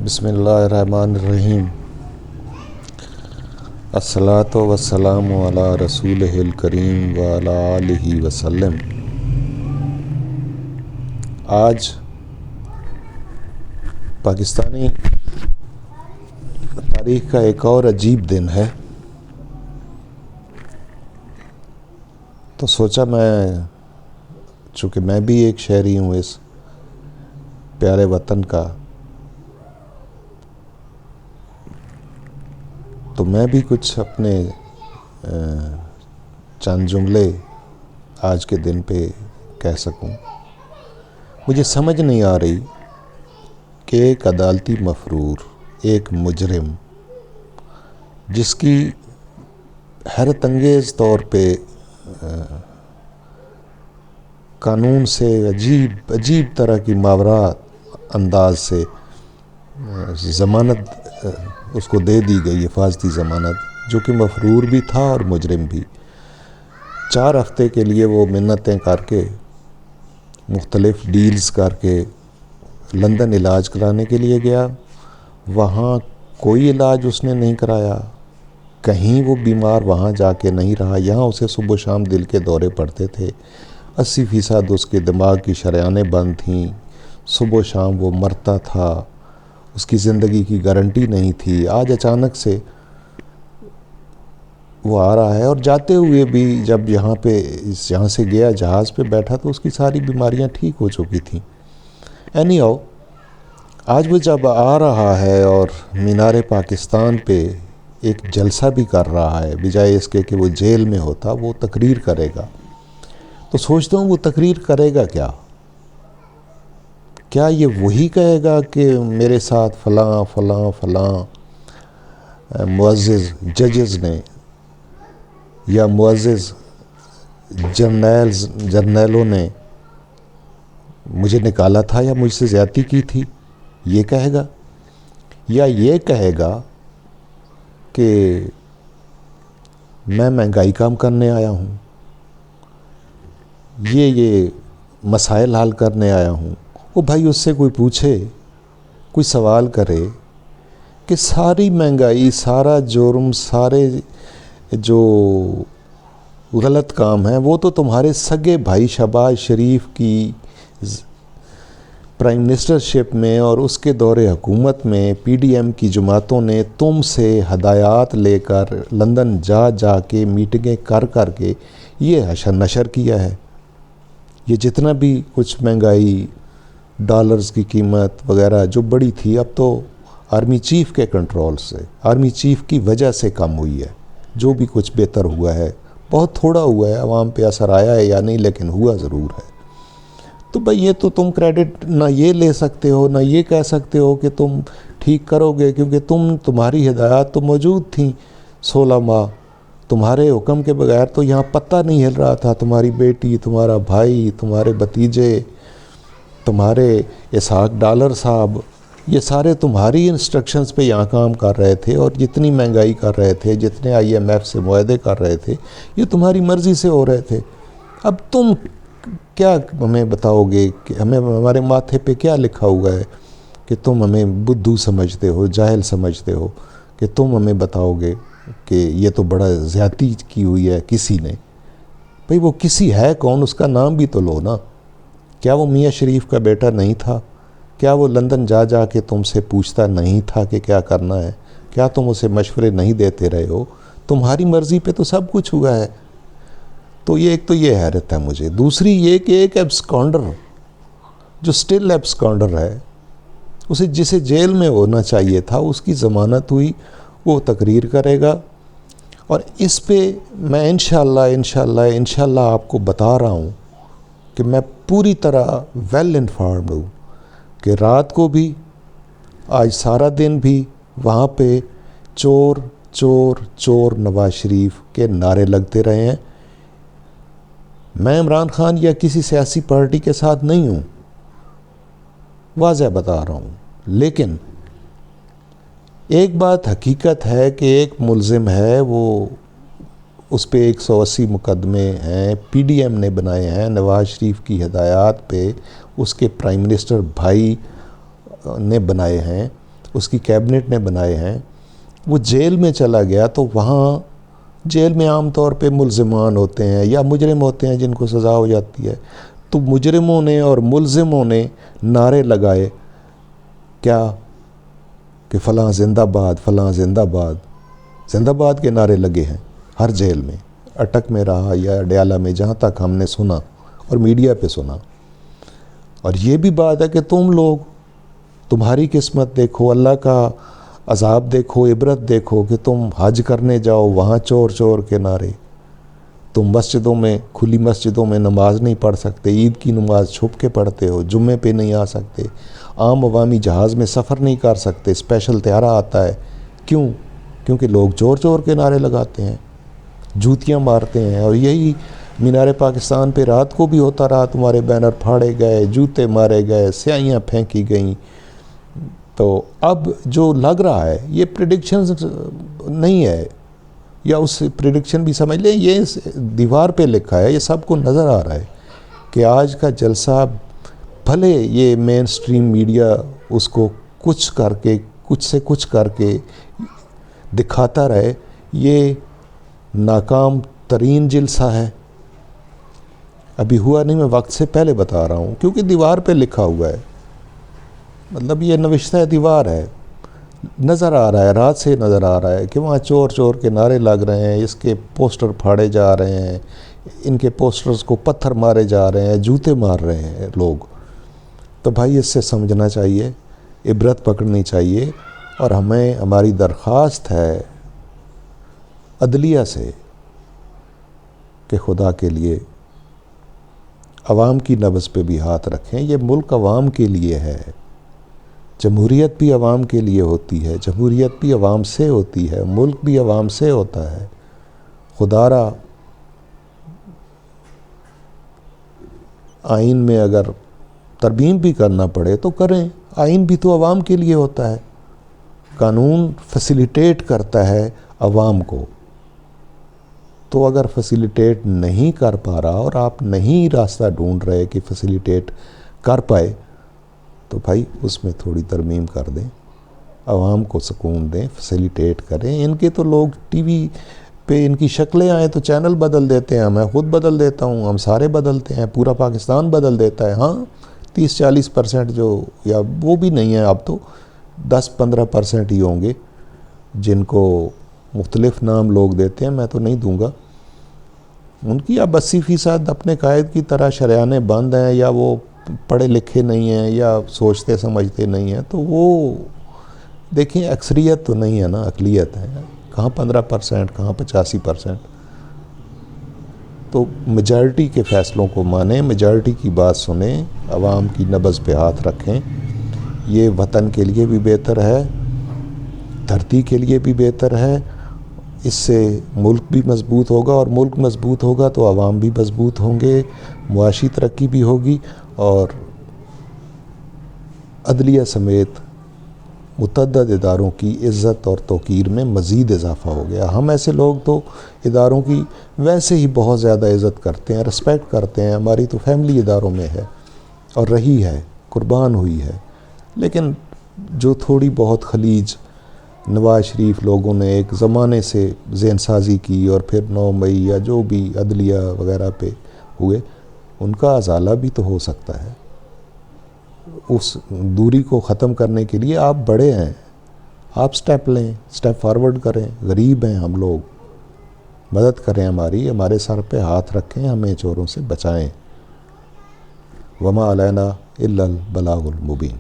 بسم اللہ الرحمن الرحیم۔ الصلاۃ والسلام علی رسولہ الکریم وعلی آلہ وسلم۔ آج پاکستانی تاریخ کا ایک اور عجیب دن ہے، تو سوچا چونکہ میں بھی ایک شہری ہوں اس پیارے وطن کا، تو میں بھی کچھ اپنے چند جملے آج کے دن پہ کہہ سکوں۔ مجھے سمجھ نہیں آ رہی کہ ایک عدالتی مفرور، ایک مجرم جس کی حیرت انگیز طور پہ قانون سے عجیب طرح کی ماورات انداز سے ضمانت اس کو دے دی گئی، حفاظتی ضمانت، جو کہ مفرور بھی تھا اور مجرم بھی۔ 4 ہفتے کے لیے وہ منتیں کر کے، مختلف ڈیلز کر کے لندن علاج کرانے کے لیے گیا۔ وہاں کوئی علاج اس نے نہیں کرایا، کہیں وہ بیمار وہاں جا کے نہیں رہا۔ یہاں اسے صبح و شام دل کے دورے پڑتے تھے، 80% اس کے دماغ کی شریانیں بند تھیں، صبح و شام وہ مرتا تھا، اس کی زندگی کی گارنٹی نہیں تھی۔ آج اچانک سے وہ آ رہا ہے، اور جاتے ہوئے بھی جب یہاں سے گیا، جہاز پہ بیٹھا، تو اس کی ساری بیماریاں ٹھیک ہو چکی تھیں۔ اینی ہاؤ، آج وہ جب آ رہا ہے اور مینار پاکستان پہ ایک جلسہ بھی کر رہا ہے، بجائے اس کے کہ وہ جیل میں ہوتا، وہ تقریر کرے گا، تو سوچتا ہوں وہ تقریر کرے گا کیا؟ کیا یہ وہی کہے گا کہ میرے ساتھ فلاں فلاں فلاں معزز ججز نے یا معزز جرنیلوں نے مجھے نکالا تھا یا مجھ سے زیادتی کی تھی؟ یہ کہے گا؟ یا یہ کہے گا کہ میں مہنگائی کم کرنے آیا ہوں، یہ مسائل حل کرنے آیا ہوں؟ وہ بھائی اس سے کوئی پوچھے، کوئی سوال کرے کہ ساری مہنگائی، سارا جرم، سارے جو غلط کام ہیں، وہ تو تمہارے سگے بھائی شہباز شریف کی پرائم منسٹرشپ میں اور اس کے دور حکومت میں پی ڈی ایم کی جماعتوں نے تم سے ہدایات لے کر لندن جا کے میٹنگیں کر کے یہ حشر نشر کیا ہے۔ یہ جتنا بھی کچھ مہنگائی، ڈالرز کی قیمت وغیرہ جو بڑی تھی، اب تو آرمی چیف کے کنٹرول سے، آرمی چیف کی وجہ سے کم ہوئی ہے۔ جو بھی کچھ بہتر ہوا ہے، بہت تھوڑا ہوا ہے، عوام پہ اثر آیا ہے یا نہیں، لیکن ہوا ضرور ہے۔ تو بھئی یہ تو تم کریڈٹ نہ یہ لے سکتے ہو، نہ یہ کہہ سکتے ہو کہ تم ٹھیک کرو گے، کیونکہ تمہاری ہدایات تو موجود تھیں 16 ماہ۔ تمہارے حکم کے بغیر تو یہاں پتہ نہیں ہل رہا تھا۔ تمہاری بیٹی، تمہارا بھائی، تمہارے بھتیجے، تمہارے اسحاق ڈالر صاحب، یہ سارے تمہاری انسٹرکشنز پہ یہاں کام کر رہے تھے، اور جتنی مہنگائی کر رہے تھے، جتنے IMF سے معاہدے کر رہے تھے، یہ تمہاری مرضی سے ہو رہے تھے۔ اب تم کیا ہمیں بتاؤ گے کہ ہمارے ماتھے پہ کیا لکھا ہوا ہے کہ تم ہمیں بدھو سمجھتے ہو، جاہل سمجھتے ہو، کہ تم ہمیں بتاؤ گے کہ یہ تو بڑا زیادتی کی ہوئی ہے کسی نے؟ بھئی وہ کسی ہے کون؟ اس کا نام بھی تو لو نا۔ کیا وہ میاں شریف کا بیٹا نہیں تھا؟ کیا وہ لندن جا کے تم سے پوچھتا نہیں تھا کہ کیا کرنا ہے؟ کیا تم اسے مشورے نہیں دیتے رہے ہو؟ تمہاری مرضی پہ تو سب کچھ ہوا ہے۔ تو ایک تو یہ حیرت ہے مجھے۔ دوسری یہ کہ ایک ایبسکانڈر جو سٹل ایبسکانڈر ہے، جسے جیل میں ہونا چاہیے تھا، اس کی ضمانت ہوئی، وہ تقریر کرے گا۔ اور اس پہ میں انشاءاللہ آپ کو بتا رہا ہوں کہ میں پوری طرح ویل انفارمڈ ہوں کہ رات کو بھی، آج سارا دن بھی وہاں پہ چور چور چور نواز شریف کے نعرے لگتے رہے ہیں۔ میں عمران خان یا کسی سیاسی پارٹی کے ساتھ نہیں ہوں، واضح بتا رہا ہوں، لیکن ایک بات حقیقت ہے کہ ایک ملزم ہے، وہ اس پہ 180 مقدمے ہیں، پی ڈی ایم نے بنائے ہیں، نواز شریف کی ہدایات پہ اس کے پرائم منسٹر بھائی نے بنائے ہیں، اس کی کیبنٹ نے بنائے ہیں، وہ جیل میں چلا گیا تو وہاں جیل میں عام طور پہ ملزمان ہوتے ہیں یا مجرم ہوتے ہیں جن کو سزا ہو جاتی ہے، تو مجرموں نے اور ملزموں نے نعرے لگائے کیا کہ فلاں زندہ باد، فلاں زندہ باد، زندہ باد کے نعرے لگے ہیں ہر جیل میں، اٹک میں رہا یا ڈیالہ میں، جہاں تک ہم نے سنا اور میڈیا پہ سنا۔ اور یہ بھی بات ہے کہ تم لوگ، تمہاری قسمت دیکھو، اللہ کا عذاب دیکھو، عبرت دیکھو کہ تم حج کرنے جاؤ وہاں چور چور کے نعرے، تم مسجدوں میں، کھلی مسجدوں میں نماز نہیں پڑھ سکتے، عید کی نماز چھپ کے پڑھتے ہو، جمعے پہ نہیں آ سکتے، عام عوامی جہاز میں سفر نہیں کر سکتے، اسپیشل طیارہ آتا ہے، کیوں؟ کیونکہ لوگ چور چور کے نعرے لگاتے ہیں، جوتیاں مارتے ہیں۔ اور یہی مینار پاکستان پہ رات کو بھی ہوتا رہا، تمہارے بینر پھاڑے گئے، جوتے مارے گئے، سیائیاں پھینکی گئیں۔ تو اب جو لگ رہا ہے یہ پریڈکشنز نہیں ہے، یا اس پریڈکشن بھی سمجھ لیں، یہ دیوار پہ لکھا ہے، یہ سب کو نظر آ رہا ہے کہ آج کا جلسہ بھلے یہ مین سٹریم میڈیا اس کو کچھ کر کے، کچھ سے کچھ کر کے دکھاتا رہے، یہ ناکام ترین جلسہ ہے۔ ابھی ہوا نہیں، میں وقت سے پہلے بتا رہا ہوں کیونکہ دیوار پہ لکھا ہوا ہے، مطلب یہ نوشتہ دیوار ہے، نظر آ رہا ہے، رات سے نظر آ رہا ہے کہ وہاں چور چور کے نعرے لگ رہے ہیں، اس کے پوسٹر پھاڑے جا رہے ہیں، ان کے پوسٹرز کو پتھر مارے جا رہے ہیں، جوتے مار رہے ہیں لوگ۔ تو بھائی اس سے سمجھنا چاہیے، عبرت پکڑنی چاہیے، اور ہمیں، ہماری درخواست ہے عدلیہ سے کہ خدا کے لیے عوام کی نبض پہ بھی ہاتھ رکھیں۔ یہ ملک عوام کے لیے ہے، جمہوریت بھی عوام کے لیے ہوتی ہے، جمہوریت بھی عوام سے ہوتی ہے، ملک بھی عوام سے ہوتا ہے۔ خدا را آئین میں اگر ترمیم بھی کرنا پڑے تو کریں، آئین بھی تو عوام کے لیے ہوتا ہے، قانون فیسیلیٹیٹ کرتا ہے عوام کو۔ تو اگر فیسیلیٹیٹ نہیں کر پا رہا اور آپ نہیں راستہ ڈھونڈ رہے کہ فیسیلیٹیٹ کر پائے، تو بھائی اس میں تھوڑی ترمیم کر دیں، عوام کو سکون دیں، فیسیلیٹیٹ کریں۔ ان کے تو لوگ ٹی وی پہ ان کی شکلیں آئیں تو چینل بدل دیتے ہیں، میں خود بدل دیتا ہوں، ہم سارے بدلتے ہیں، پورا پاکستان بدل دیتا ہے۔ ہاں 30-40% جو، یا وہ بھی نہیں ہے، اب تو 10-15% ہی ہوں گے جن کو مختلف نام لوگ دیتے ہیں، میں تو نہیں دوں گا۔ ان کی اب 80% اپنے قائد کی طرح شریانے بند ہیں، یا وہ پڑھے لکھے نہیں ہیں، یا سوچتے سمجھتے نہیں ہیں، تو وہ دیکھیں اکثریت تو نہیں ہے نا، اقلیت ہے، کہاں 15%، کہاں 85%۔ تو میجارٹی کے فیصلوں کو مانیں، میجارٹی کی بات سنیں، عوام کی نبض پہ ہاتھ رکھیں، یہ وطن کے لیے بھی بہتر ہے، دھرتی کے لیے بھی بہتر ہے، اس سے ملک بھی مضبوط ہوگا، اور ملک مضبوط ہوگا تو عوام بھی مضبوط ہوں گے، معاشی ترقی بھی ہوگی، اور عدلیہ سمیت متعدد اداروں کی عزت اور توقیر میں مزید اضافہ ہو گیا۔ ہم ایسے لوگ تو اداروں کی ویسے ہی بہت زیادہ عزت کرتے ہیں، رسپیکٹ کرتے ہیں، ہماری تو فیملی اداروں میں ہے اور رہی ہے، قربان ہوئی ہے، لیکن جو تھوڑی بہت خلیج نواز شریف لوگوں نے ایک زمانے سے ذہن سازی کی، اور پھر 9 مئی یا جو بھی عدلیہ وغیرہ پہ ہوئے، ان کا ازالہ بھی تو ہو سکتا ہے۔ اس دوری کو ختم کرنے کے لیے آپ بڑے ہیں، آپ سٹیپ لیں، سٹیپ فارورڈ کریں، غریب ہیں ہم لوگ، مدد کریں ہماری، ہمارے سر پہ ہاتھ رکھیں، ہمیں چوروں سے بچائیں۔ وما علینا الا البلاغ المبین۔